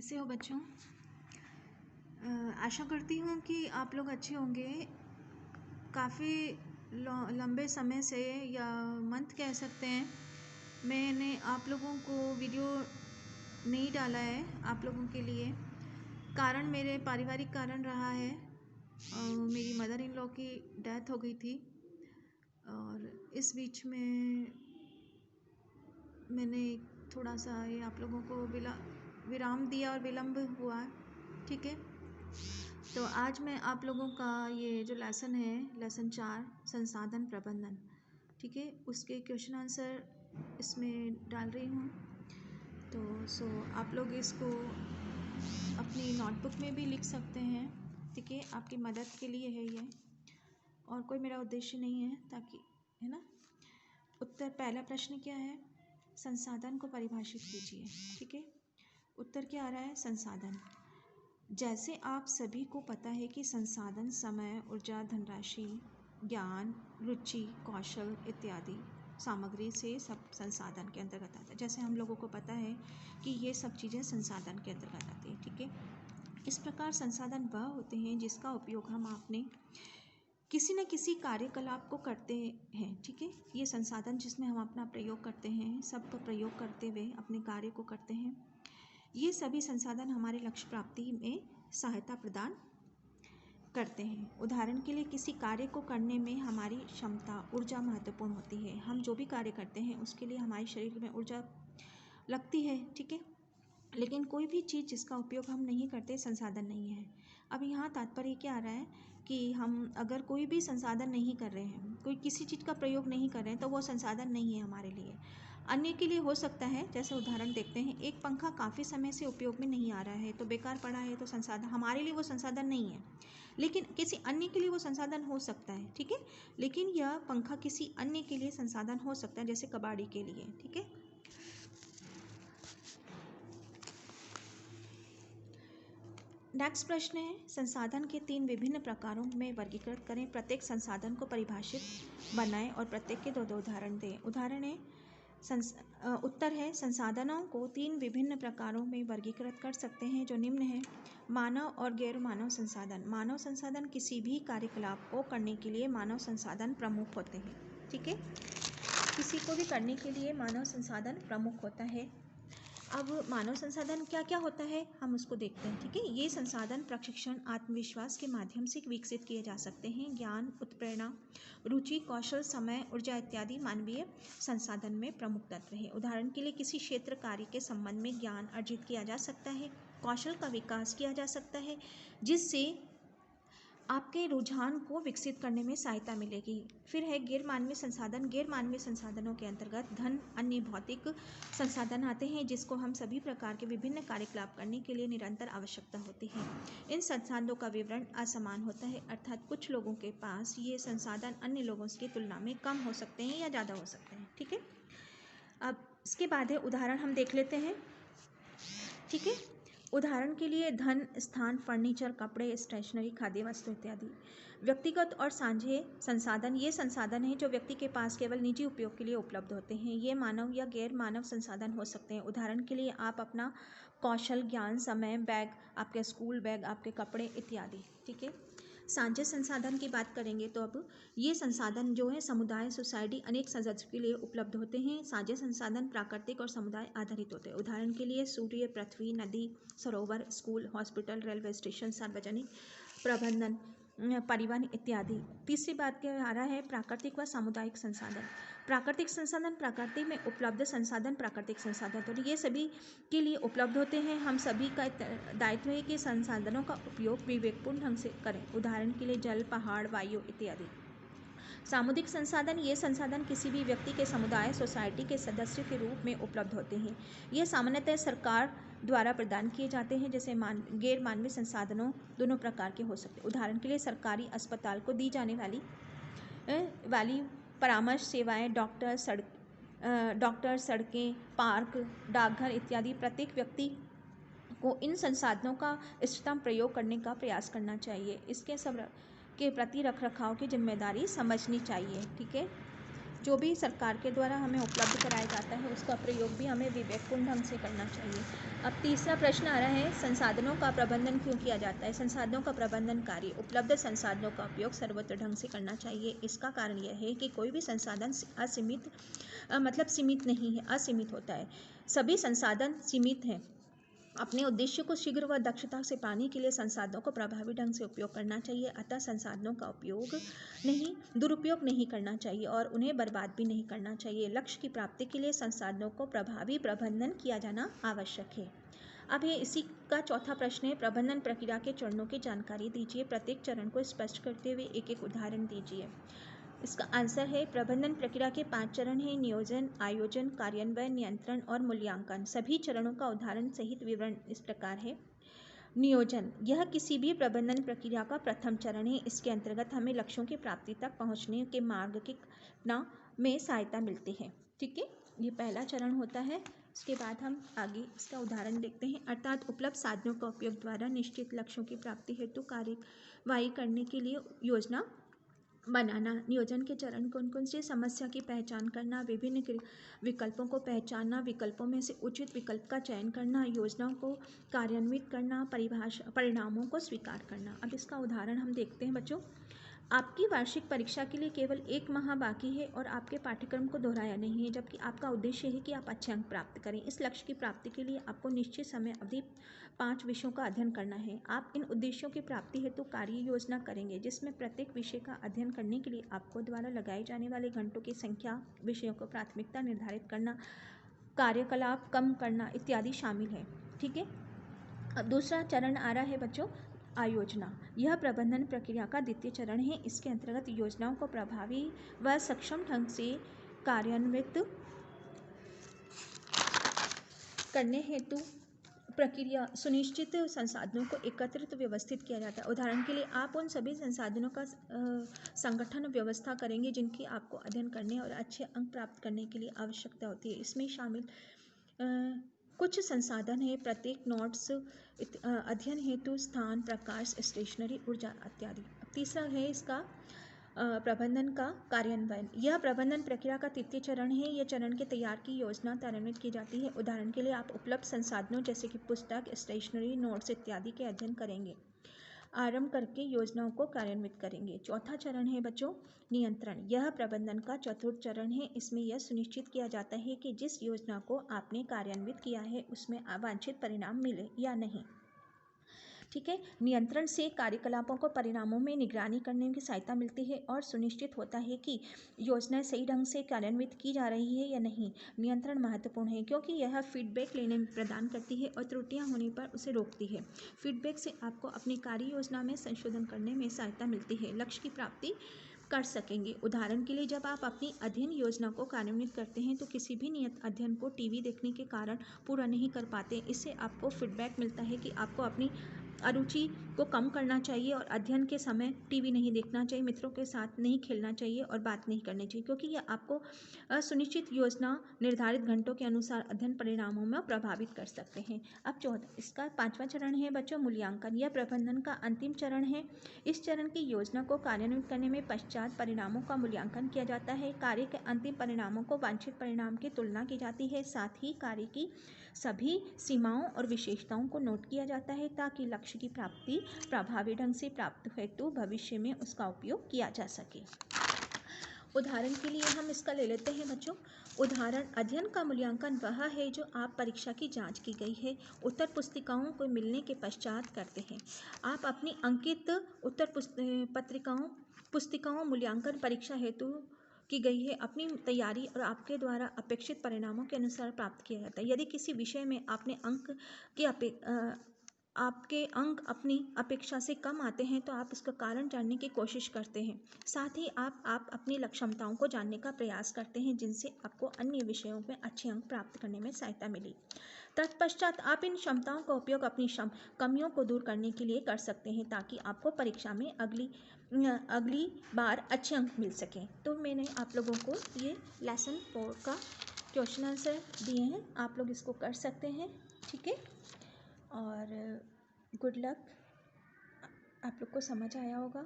कैसे हो बच्चों? आशा करती हूँ कि आप लोग अच्छे होंगे। काफ़ी लंबे समय से या मंथ कह सकते हैं, मैंने आप लोगों को वीडियो नहीं डाला है आप लोगों के लिए। कारण मेरे पारिवारिक कारण रहा है। मेरी मदर इन लॉ की डेथ हो गई थी और इस बीच में मैंने थोड़ा सा ये आप लोगों को विराम दिया और विलम्ब हुआ। ठीक है, तो आज मैं आप लोगों का ये जो लेसन है, लेसन 4 संसाधन प्रबंधन, ठीक है, उसके क्वेश्चन आंसर इसमें डाल रही हूँ। तो आप लोग इसको अपनी नोटबुक में भी लिख सकते हैं। ठीक है, आपकी मदद के लिए है ये, और कोई मेरा उद्देश्य नहीं है, ताकि है ना। उत्तर, पहला प्रश्न क्या है? संसाधन को परिभाषित कीजिए। ठीक है, उत्तर क्या आ रहा है? संसाधन। जैसे आप सभी को पता है कि संसाधन समय, ऊर्जा, धनराशि, ज्ञान, रुचि, कौशल इत्यादि सामग्री से सब संसाधन के अंतर्गत आता है। जैसे हम लोगों को पता है कि ये सब चीज़ें संसाधन के अंतर्गत आती हैं। ठीक है, इस प्रकार संसाधन वह होते हैं जिसका उपयोग हम अपने किसी न किसी कार्यकलाप को करते हैं। ठीक है, ये संसाधन जिसमें हम अपना प्रयोग करते हैं, सबका प्रयोग करते हुए अपने कार्य को करते हैं। ये सभी संसाधन हमारे लक्ष्य प्राप्ति में सहायता प्रदान करते हैं। उदाहरण के लिए किसी कार्य को करने में हमारी क्षमता, ऊर्जा महत्वपूर्ण होती है। हम जो भी कार्य करते हैं उसके लिए हमारे शरीर में ऊर्जा लगती है। ठीक है, लेकिन कोई भी चीज़ जिसका उपयोग हम नहीं करते संसाधन नहीं है। अब यहाँ तात्पर्य क्या आ रहा है कि हम अगर कोई भी संसाधन नहीं कर रहे हैं, कोई किसी चीज़ का प्रयोग नहीं कर रहे हैं, तो वो संसाधन नहीं है हमारे लिए। अन्य के लिए हो सकता है। जैसे उदाहरण देखते हैं, एक पंखा काफ़ी समय से उपयोग में नहीं आ रहा है, तो बेकार पड़ा है, तो संसाधन हमारे लिए वो संसाधन नहीं है, लेकिन किसी अन्य के लिए वो संसाधन हो सकता है। ठीक है, लेकिन यह पंखा किसी अन्य के लिए संसाधन हो सकता है, जैसे कबाड़ी के लिए। ठीक है, नेक्स्ट प्रश्न है, संसाधन के 3 विभिन्न प्रकारों में वर्गीकृत करें। प्रत्येक संसाधन को परिभाषित बनाएं और प्रत्येक के 2 उदाहरण दें। उदाहरण है उत्तर है, संसाधनों को 3 विभिन्न प्रकारों में वर्गीकृत कर सकते हैं, जो निम्न है। मानव और गैर मानव संसाधन। मानव संसाधन किसी भी कार्यकलाप को करने के लिए मानव संसाधन प्रमुख होते हैं। ठीक है, किसी को भी करने के लिए मानव संसाधन प्रमुख होता है। अब मानव संसाधन क्या क्या होता है, हम उसको देखते हैं। ठीक है, ये संसाधन प्रशिक्षण, आत्मविश्वास के माध्यम से विकसित किए जा सकते हैं। ज्ञान, उत्प्रेरणा, रुचि, कौशल, समय, ऊर्जा इत्यादि मानवीय संसाधन में प्रमुख तत्व हैं। उदाहरण के लिए किसी क्षेत्र कार्य के संबंध में ज्ञान अर्जित किया जा सकता है, कौशल का विकास किया जा सकता है, जिससे आपके रुझान को विकसित करने में सहायता मिलेगी। फिर है गैर मानवीय संसाधन। गैर मानवीय संसाधनों के अंतर्गत धन, अन्य भौतिक संसाधन आते हैं, जिसको हम सभी प्रकार के विभिन्न कार्यकलाप करने के लिए निरंतर आवश्यकता होती है। इन संसाधनों का विवरण असमान होता है, अर्थात कुछ लोगों के पास ये संसाधन अन्य लोगों की तुलना में कम हो सकते हैं या ज़्यादा हो सकते हैं। ठीक है, अब इसके बाद है उदाहरण हम देख लेते हैं। ठीक है, उदाहरण के लिए धन, स्थान, फर्नीचर, कपड़े, स्टेशनरी, खाद्य वस्तु इत्यादि। व्यक्तिगत और साझे संसाधन। ये संसाधन हैं जो व्यक्ति के पास केवल निजी उपयोग के लिए उपलब्ध होते हैं। ये मानव या गैर मानव संसाधन हो सकते हैं। उदाहरण के लिए आप अपना कौशल, ज्ञान, समय, बैग, आपके स्कूल बैग, आपके कपड़े इत्यादि। ठीक है, साझे संसाधन की बात करेंगे तो अब ये संसाधन जो है समुदाय, सोसाइटी, अनेक सदस्यों के लिए उपलब्ध होते हैं। साझे संसाधन प्राकृतिक और समुदाय आधारित होते हैं। उदाहरण के लिए सूर्य, पृथ्वी, नदी, सरोवर, स्कूल, हॉस्पिटल, रेलवे स्टेशन, सार्वजनिक प्रबंधन, परिवहन इत्यादि। तीसरी बात क्या आ रहा है, प्राकृतिक व सामुदायिक संसाधन। प्राकृतिक संसाधन, प्रकृति में उपलब्ध संसाधन प्राकृतिक संसाधन, तो ये सभी के लिए उपलब्ध होते हैं। हम सभी का दायित्व है कि संसाधनों का उपयोग विवेकपूर्ण ढंग से करें। उदाहरण के लिए जल, पहाड़, वायु इत्यादि। सामुदायिक संसाधन, ये संसाधन किसी भी व्यक्ति के समुदाय, सोसाइटी के सदस्य के रूप में उपलब्ध होते हैं। ये सामान्यतः सरकार द्वारा प्रदान किए जाते हैं। जैसे गैर मानवीय संसाधनों दोनों प्रकार के हो सकते हैं। उदाहरण के लिए सरकारी अस्पताल को दी जाने वाली परामर्श सेवाएं, डॉक्टर, सड़कें, पार्क, डाकघर इत्यादि। प्रत्येक व्यक्ति को इन संसाधनों का इष्टतम प्रयोग करने का प्रयास करना चाहिए। इसके सब के प्रति रखरखाव की जिम्मेदारी समझनी चाहिए। ठीक है, जो भी सरकार के द्वारा हमें उपलब्ध कराया जाता है उसका प्रयोग भी हमें विवेकपूर्ण ढंग से करना चाहिए। अब तीसरा प्रश्न आ रहा है, संसाधनों का प्रबंधन क्यों किया जाता है? संसाधनों का प्रबंधन कार्य उपलब्ध संसाधनों का उपयोग सर्वोत्तम ढंग से करना चाहिए। इसका कारण यह है कि कोई भी संसाधन असीमित सीमित नहीं है, असीमित होता है। सभी संसाधन सीमित हैं। अपने उद्देश्य को शीघ्र व दक्षता से पाने के लिए संसाधनों को प्रभावी ढंग से उपयोग करना चाहिए। अतः संसाधनों का दुरुपयोग नहीं करना चाहिए और उन्हें बर्बाद भी नहीं करना चाहिए। लक्ष्य की प्राप्ति के लिए संसाधनों को प्रभावी प्रबंधन किया जाना आवश्यक है। अब ये इसी का चौथा प्रश्न है, प्रबंधन प्रक्रिया के चरणों की जानकारी दीजिए। प्रत्येक चरण को स्पष्ट करते हुए एक एक उदाहरण दीजिए। इसका आंसर है, प्रबंधन प्रक्रिया के 5 चरण हैं, नियोजन, आयोजन, कार्यान्वयन, नियंत्रण और मूल्यांकन। सभी चरणों का उदाहरण सहित विवरण इस प्रकार है। नियोजन, यह किसी भी प्रबंधन प्रक्रिया का प्रथम चरण है। इसके अंतर्गत हमें लक्ष्यों की प्राप्ति तक पहुंचने के मार्ग की कल्पना में सहायता मिलती है। ठीक है, ये पहला चरण होता है। उसके बाद हम आगे इसका उदाहरण देखते हैं, अर्थात उपलब्ध साधनों का उपयोग द्वारा निश्चित लक्ष्यों की प्राप्ति हेतु कार्यवाही करने के लिए योजना बनाना। नियोजन के चरण कौन कौन से? समस्या की पहचान करना, विभिन्न विकल्पों को पहचानना, विकल्पों में से उचित विकल्प का चयन करना, योजनाओं को कार्यान्वित करना, परिणामों को स्वीकार करना। अब इसका उदाहरण हम देखते हैं बच्चों। आपकी वार्षिक परीक्षा के लिए केवल 1 माह बाकी है और आपके पाठ्यक्रम को दोहराया नहीं है, जबकि आपका उद्देश्य है कि आप अच्छे अंक प्राप्त करें। इस लक्ष्य की प्राप्ति के लिए आपको निश्चित समय अवधि 5 विषयों का अध्ययन करना है। आप इन उद्देश्यों की प्राप्ति हेतु कार्य योजना करेंगे, जिसमें प्रत्येक विषय का अध्ययन करने के लिए आपको द्वारा लगाए जाने वाले घंटों की संख्या, विषयों को प्राथमिकता निर्धारित करना, कार्यकलाप कम करना इत्यादि शामिल है। ठीक है। अब दूसरा चरण आ रहा है बच्चों, आयोजना। यह प्रबंधन प्रक्रिया का द्वितीय चरण है। इसके अंतर्गत योजनाओं को प्रभावी व सक्षम ढंग से कार्यान्वित करने हेतु प्रक्रिया सुनिश्चित संसाधनों को एकत्रित व्यवस्थित किया जाता है। उदाहरण के लिए आप उन सभी संसाधनों का संगठन व्यवस्था करेंगे जिनकी आपको अध्ययन करने और अच्छे अंक प्राप्त करने के लिए आवश्यकता होती है। इसमें शामिल कुछ संसाधन है, प्रत्येक नोट्स, अध्ययन हेतु स्थान, प्रकाश, स्टेशनरी, ऊर्जा इत्यादि। तीसरा है इसका प्रबंधन का कार्यान्वयन। यह प्रबंधन प्रक्रिया का तृतीय चरण है। यह चरण के तैयार की योजना कार्यान्वित की जाती है। उदाहरण के लिए आप उपलब्ध संसाधनों जैसे कि पुस्तक, स्टेशनरी, नोट्स इत्यादि के अध्ययन करेंगे, आरंभ करके योजनाओं को कार्यान्वित करेंगे। चौथा चरण है बच्चों, नियंत्रण। यह प्रबंधन का चतुर्थ चरण है। इसमें यह सुनिश्चित किया जाता है कि जिस योजना को आपने कार्यान्वित किया है उसमें अवांछित परिणाम मिले या नहीं। ठीक है। नियंत्रण से कार्यकलापों को परिणामों में निगरानी करने की सहायता मिलती है और सुनिश्चित होता है कि योजनाएं सही ढंग से कार्यान्वित की जा रही है या नहीं। नियंत्रण महत्वपूर्ण है क्योंकि यह फीडबैक लेने में प्रदान करती है और त्रुटियां होने पर उसे रोकती है। फीडबैक से आपको अपनी कार्य योजना में संशोधन करने में सहायता मिलती है, लक्ष्य की प्राप्ति कर सकेंगे। उदाहरण के लिए जब आप अपनी अध्ययन योजना को कार्यान्वित करते हैं तो किसी भी नियत अध्ययन को टीवी देखने के कारण पूरा नहीं कर पाते। इससे आपको फीडबैक मिलता है कि आपको अपनी अरुचि को कम करना चाहिए और अध्ययन के समय टीवी नहीं देखना चाहिए, मित्रों के साथ नहीं खेलना चाहिए और बात नहीं करनी चाहिए, क्योंकि यह आपको सुनिश्चित योजना निर्धारित घंटों के अनुसार अध्ययन परिणामों में प्रभावित कर सकते हैं। अब इसका 5वां चरण है बच्चों, मूल्यांकन। यह प्रबंधन का अंतिम चरण है। इस चरण की योजना को कार्यान्वित करने में पश्चात परिणामों का मूल्यांकन किया जाता है। कार्य के अंतिम परिणामों को वांछित परिणाम की तुलना की जाती है। साथ ही कार्य की सभी सीमाओं और विशेषताओं को नोट किया जाता है ताकि लक्ष्य की प्राप्ति प्रभावी ढंग से प्राप्त हेतु भविष्य में उसका उपयोग किया जा सके। उदाहरण के लिए हम इसका ले लेते हैं बच्चों। उदाहरण, अध्ययन का मूल्यांकन वह है जो आप परीक्षा की जांच की गई है उत्तर पुस्तिकाओं को मिलने के पश्चात करते हैं। आप अपनी अंकित उत्तर पुस्तिकाओं मूल्यांकन परीक्षा हेतु की गई है, अपनी तैयारी और आपके द्वारा अपेक्षित परिणामों के अनुसार प्राप्त किया जाता है। यदि किसी विषय में आपके अंक अपनी अपेक्षा से कम आते हैं तो आप उसका कारण जानने की कोशिश करते हैं। साथ ही आप अपनी क्षमताओं को जानने का प्रयास करते हैं जिनसे आपको अन्य विषयों में अच्छे अंक प्राप्त करने में सहायता मिली। तत्पश्चात आप इन क्षमताओं का उपयोग अपनी कमियों को दूर करने के लिए कर सकते हैं ताकि आपको परीक्षा में अगली बार अच्छे अंक मिल सकें। तो मैंने आप लोगों को ये लेसन 4 का क्वेश्चन आंसर दिए हैं, आप लोग इसको कर सकते हैं। ठीक है, और गुड लक। आप लोग को समझ आया होगा।